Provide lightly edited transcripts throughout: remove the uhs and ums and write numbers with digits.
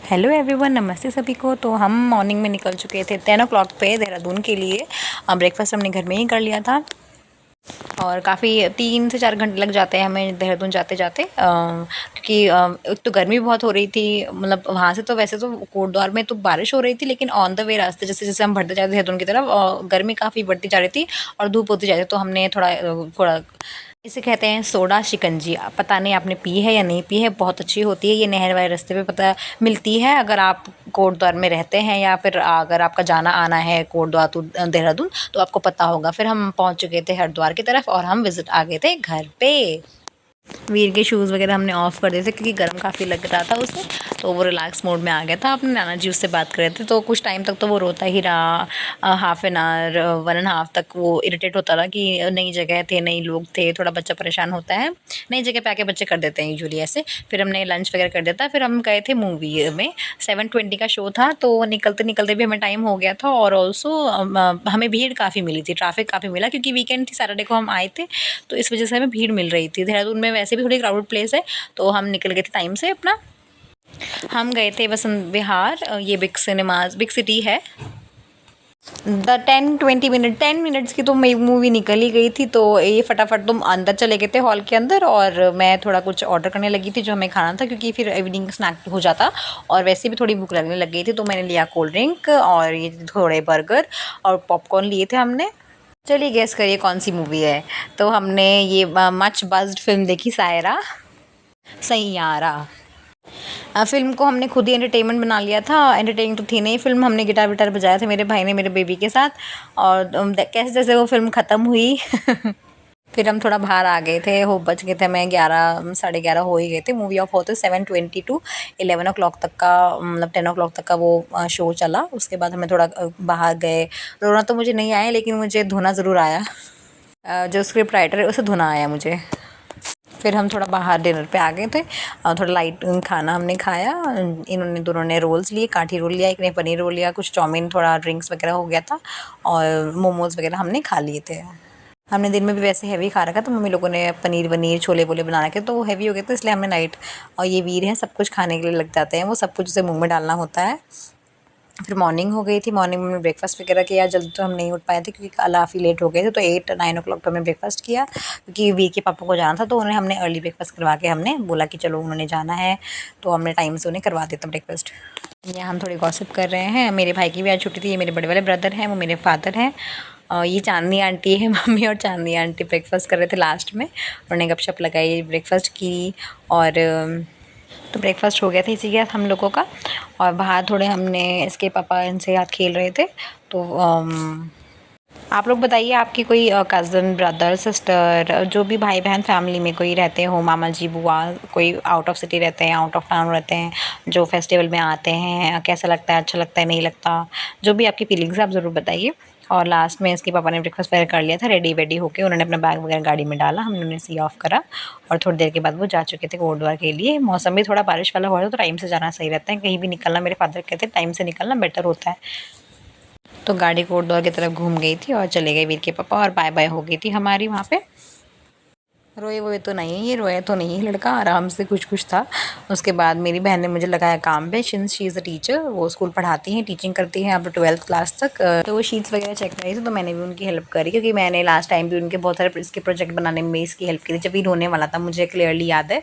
Hello everyone, नमस्ते सभी को। तो हम मॉर्निंग में निकल चुके थे 10 ओ क्लॉक पे देहरादून के लिए। ब्रेकफास्ट हमने घर में ही कर लिया था और काफ़ी 3 से 4 घंटे लग जाते हैं हमें देहरादून जाते जाते, क्योंकि एक तो गर्मी बहुत हो रही थी। मतलब वहाँ से तो वैसे तो कोटद्वार में तो बारिश हो रही थी, लेकिन ऑन द वे रास्ते जैसे जैसे हम बढ़ते जाते देहरादून की तरफ गर्मी काफ़ी बढ़ती जा रही थी और धूप होती जा रही थी। तो हमने थोड़ा इसे कहते हैं सोडा शिकंजी। पता नहीं आपने पी है या नहीं पी है, बहुत अच्छी होती है ये। नहर वाले रास्ते पे पता मिलती है अगर आप कोटद्वार में रहते हैं, या फिर अगर आपका जाना आना है कोटद्वार टू देहरादून तो आपको पता होगा। फिर हम पहुंच चुके थे हरिद्वार की तरफ और हम विजिट आ गए थे घर पे। वीर के शूज़ वगैरह हमने ऑफ़ कर दिए थे क्योंकि गर्म काफ़ी लग रहा था उसे, तो वो रिलैक्स मोड में आ गया था। अपने नाना जी उससे बात कर रहे थे, तो कुछ टाइम तक तो वो रोता ही रहा। हाफ एन आवर 1.5 तक वो इरिटेट होता रहा कि नई जगह थे, नए लोग थे, थोड़ा बच्चा परेशान होता है। नई जगह पे आके बच्चे कर देते हैं यूजुअली ऐसे। फिर हमने लंच वगैरह कर दिया था, फिर हम गए थे मूवी में। 7:20 का शो था, तो निकलते निकलते भी हमें टाइम हो गया था और ऑल्सो हमें भीड़ काफ़ी मिली थी, ट्रैफिक काफ़ी मिला क्योंकि वीकेंड थी, सैटरडे को हम आए थे, तो इस वजह से हमें भीड़ मिल रही थी। देहरादून में वैसे भी थोड़ी क्राउडेड प्लेस है, तो हम निकल गए थे टाइम से अपना। हम गए थे वसंत विहार, ये बिग सिनेमाज, बिग सिटी है। 10 मिनट्स की तो मूवी निकल ही गई थी, तो ये फटाफट तुम अंदर चले गए थे हॉल के अंदर और मैं थोड़ा कुछ ऑर्डर करने लगी थी जो हमें खाना था, क्योंकि फिर इवनिंग स्नैक हो जाता और वैसे भी थोड़ी भूख लगने लग गई थी। तो मैंने लिया कोल्ड ड्रिंक और ये थोड़े बर्गर और पॉपकॉर्न लिए थे हमने। चलिए गेस करिए कौन सी मूवी है। तो हमने ये मच बज्ड फिल्म देखी, सायरा सैयारा। फ़िल्म को हमने खुद ही एंटरटेनमेंट बना लिया था। एंटरटेनिंग तो थी नहीं फ़िल्म, हमने गिटार विटार बजाया था मेरे भाई ने मेरे बेबी के साथ। और कैसे जैसे वो फ़िल्म ख़त्म हुई फिर हम थोड़ा बाहर आ गए थे। हो बज गए थे हमें 11, साढ़े 11 हो ही गए थे। मूवी ऑफ होते 7:20 टू 11 ओ क्लॉक तक का, मतलब 10 ओ क्लॉक तक का वो शो चला। उसके बाद हमें थोड़ा बाहर गए। रोना तो मुझे नहीं आया, लेकिन मुझे धोना ज़रूर आया। जो स्क्रिप्ट राइटर है उसे धोना आया मुझे। फिर हम थोड़ा बाहर डिनर पे आ गए थे और थोड़ा लाइट खाना हमने खाया। इन्होंने दोनों ने रोल्स लिए, काठी रोल लिया, एक ने पनीर रोल लिया, कुछ चाउमीन, थोड़ा ड्रिंक्स वगैरह हो गया था और मोमोज़ वगैरह हमने खा लिए थे। हमने दिन में भी वैसे हैवी खा रखा, तो मम्मी लोगों ने पनीर वनीर छोले वोले बना रखे, तो वो हैवी हो गया था, इसलिए हमने नाइट। और ये वीर हैं, सब कुछ खाने के लिए लग जाते हैं, वो सब कुछ उसे मुंह में डालना होता है। फिर मॉर्निंग हो गई थी। मॉर्निंग में ब्रेकफास्ट वगैरह किया। जल्दी तो हम नहीं उठ पाए थे क्योंकि काफ़ी लेट हो गए थे, तो 8-9 ओ क्लॉक पे हमने ब्रेकफास्ट किया क्योंकि वी के पापा को जाना था, तो उन्हें हमने अर्ली ब्रेकफास्ट करवा के हमने बोला कि चलो उन्होंने जाना है तो हमने टाइम से उन्हें करवा देता ब्रेकफास्ट। यहाँ हम थोड़ी गॉसिप कर रहे हैं। मेरे भाई की भी आज छुट्टी थी। ये मेरे बड़े वाले ब्रदर हैं, वो मेरे फादर हैं। ये चांदनी आंटी है, मम्मी और चांदनी आंटी ब्रेकफास्ट कर रहे थे लास्ट में। उन्होंने गपशप लगाई, ब्रेकफास्ट की और तो ब्रेकफास्ट हो गया था इसी के साथ हम लोगों का। और बाहर थोड़े हमने इसके पापा इनसे साथ खेल रहे थे। तो आप लोग बताइए, आपकी कोई कज़न, ब्रदर, सिस्टर, जो भी भाई बहन फैमिली में कोई रहते हो, मामा जी, बुआ, कोई आउट ऑफ सिटी रहते हैं, आउट ऑफ टाउन रहते हैं, जो फेस्टिवल में आते हैं, कैसा लगता है, अच्छा लगता है, नहीं लगता, जो भी आपकी फीलिंग्स है आप ज़रूर बताइए। और लास्ट में इसके पापा ने ब्रेकफास्ट वगैरह कर लिया था, रेडी वेडी होके उन्होंने अपना बैग वगैरह गाड़ी में डाला, हमने उन्हें सी ऑफ करा और थोड़ी देर के बाद वो जा चुके थे कोटद्वार के लिए। मौसम भी थोड़ा बारिश वाला हो रहा था, तो टाइम से जाना सही रहता है। कहीं भी निकलना, मेरे फादर कहते हैं टाइम से निकलना बेटर होता है। तो गाड़ी कोटद्वार की तरफ घूम गई थी और चले गए वीर के पापा और बाय बाय हो गई थी हमारी वहाँ पे। रोए वोए तो नहीं, ये रोया तो नहीं, लड़का आराम से खुश खुश था। उसके बाद मेरी बहन ने मुझे लगाया काम पे, since she is a teacher, वो स्कूल पढ़ाती हैं, टीचिंग करती हैं अब 12th क्लास तक। तो वो शीट्स वगैरह चेक कर रही थी, तो मैंने भी उनकी हेल्प करी क्योंकि मैंने लास्ट टाइम भी उनके बहुत सारे इसके प्रोजेक्ट बनाने में इसकी हेल्प की थी, जब भी रोने वाला था, मुझे क्लियरली याद है।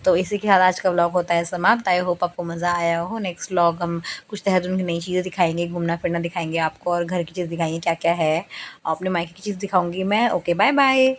तो इसी के साथ आज का व्लॉग होता है समाप्त। आई होप आपको मज़ा आया हो। नेक्स्ट व्लॉग हम कुछ देहरादून की नई चीज़ें दिखाएंगे, घूमना फिरना दिखाएंगे आपको और घर की चीज़ दिखाएंगे क्या क्या है। अपने मायके की चीज़ दिखाऊंगी मैं। Okay, bye bye.